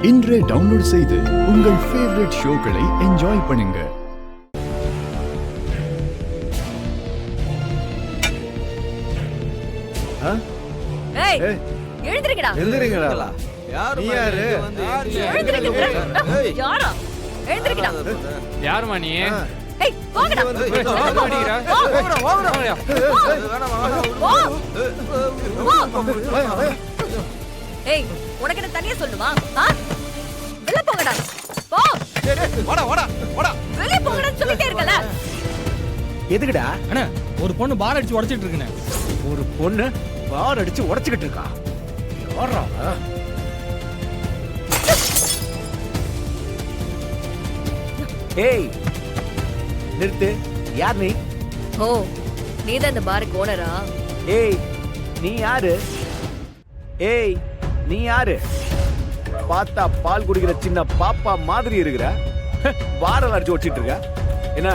இன்றே டவுன்லோட் செய்து உங்கள் ஃபேவரட் ஷோக்களை என்ஜாய் பண்ணுங்க. எழுந்திருங்கடா. யாருமா நீ? உனக்கு என்ன தனியா சொல்லுமா? வெளில போங்கடா. போ. வெளில போங்கடா சொல்லிட்டே இருக்கல. எதுக்குடா? அண்ணா, ஒரு பொண்ணு பார் அடிச்சு உடைச்சிட்டு இருக்குனே. ஒரு பொண்ணு பார் அடிச்சு உடைச்சிட்டு இருக்கா? யாரா? ஏய், நிறுத்து. யார் நீ? ஓ, நீதான் இந்த பாருக்கு ஓனரா? ஏய், நீ யாரு? ஏய், நீ யாரு? பார்த்தா பால் குடிக்கிற சின்ன பாப்பா மாதிரி இருக்கிற. பாரல் அடிச்சு வச்சிட்டு இருக்க. என்ன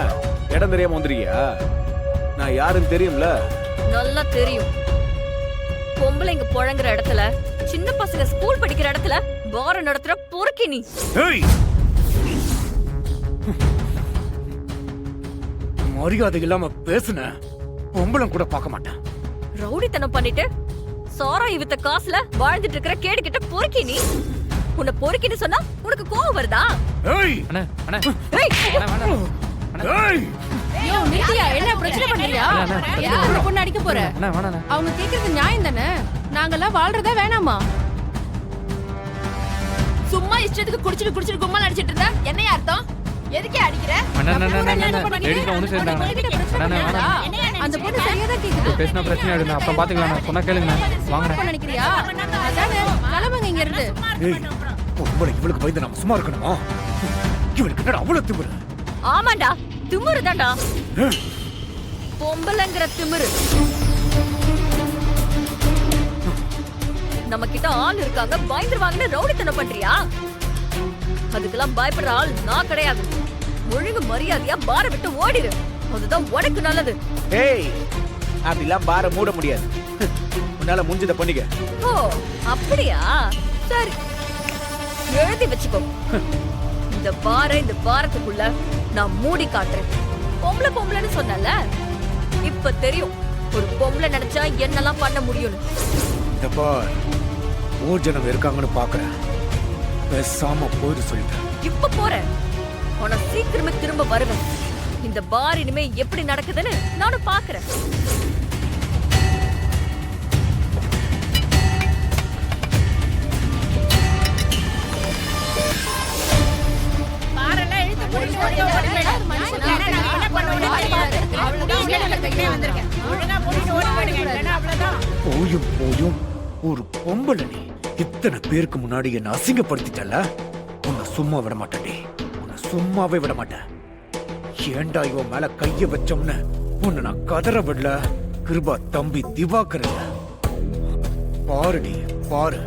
இடம் தெரியாம வந்துருக்கியா? நான் யாருன்னு தெரியும்ல? நல்லா தெரியும். பொம்பளைங்க புழங்குற இடத்துல, சின்ன பசங்க ஸ்கூல் படிக்கிற இடத்துல பார நடத்துற பொறுக்கி நீ. ஏய், மரியாதை இல்லாம பேசுன பொம்பளம் கூட பார்க்க மாட்டேன். ரவுடித்தனம் பண்ணிட்டு சாராய் வித்த காசுல வாழ்ந்துட்டு இருக்கிற கேடு கிட்ட பொறுக்கி நீ. உன்னை பொறுக்கின்னு சொன்னா உனக்கு கோவம் வருதா? ஏய், அண்ணா, அண்ணா. ஏய், ஏய், யோ நித்யா, என்ன பிரச்சனை பண்றியா? எதுக்கு அந்த பொண்ணு அடிக்க போற? அண்ணா, வேணாண்ணா. அவங்க கேக்குறது நியாயம் தானே? நாங்கெல்லாம் வாழ்றதா வேணாமா? சும்மா இஷ்டத்துக்கு குடிச்சிட்டு கும்மல் அடிச்சிட்டு இருந்தா என்னையா அர்த்தம்? எதுக்கே அடிக்கிற? அண்ணா, அண்ணா, அண்ணா, அண்ணா. லேடிஸ்ல ஒண்ணு சேர்ந்தாங்க. அண்ணா, வேணாண்ணா. அந்த பொண்ணு சரியா தான் கேக்குது. பேசினா பிரச்சனை ஆயிடுங்க. அப்புறம் பாத்துக்கலாம். சொன்னா கேளுங்க. வாங்க. என்ன நினைக்கிறியா? அதானே, கிளம்புங்க இங்க இருந்து. ஏய், பொம்பளை இவளுக்கு பயந்து நாம சும்மா இருக்கணுமா? இவளுக்கு என்னடா அவ்வளவு திமிரு? ஆமாண்டா, திமிரு தான்டா. பொம்பளைங்கிற திமிரு. நம்ம கிட்ட ஆள் இருக்காங்க, பயந்துருவாங்கன்னு ரவுடித்தனம் பண்றியா? அதுக்கெல்லாம் பயப்படுற ஆள் நான் கிடையாது. ஒழுங்கு மரியாதையா பார விட்டு ஓடிடு. அதுதான் உனக்கு நல்லது. ஏய், அப்படிலாம் பார மூட முடியாது. உன்னால முடிஞ்சத பண்ணிக்க. ஓ, அப்படியா? சரி, எழுதி வச்சுக்கோ. இந்த பாரத்துக்குள்ள நான் மூடி காட்டுறேன். பொம்பளைன்னு சொன்னல, இப்ப தெரியும் ஒரு பொம்பளை நினைச்சா என்னெல்லாம் பண்ண முடியும்னு. இந்த பார், ஊர்ஜனம் இருக்காங்கன்னு பாக்குறேன். பேசாம போயிரு சொல்லிட்டேன். இப்ப போறேன், ஆனா சீக்கிரமே திரும்ப வருவேன். இந்த பார் இனிமே எப்படி நடக்குதுன்னு நானும் பாக்குறேன். பாரெல்லாம் இழுத்து போட்டு போயும் ஒரு பொம்பளை நீ இத்தனை பேருக்கு முன்னாடி என்ன அசிங்கப்படுத்திட்டல. உன்னை சும்மா விட மாட்டேன்டி. உன்னை சும்மாவே விட மாட்டேன். ஏண்டா இவன் மேல கைய வச்சோம்னு உன்னை நான் கதற விடல. கிருபா தம்பி திவாகர் பாருடி, பாரு.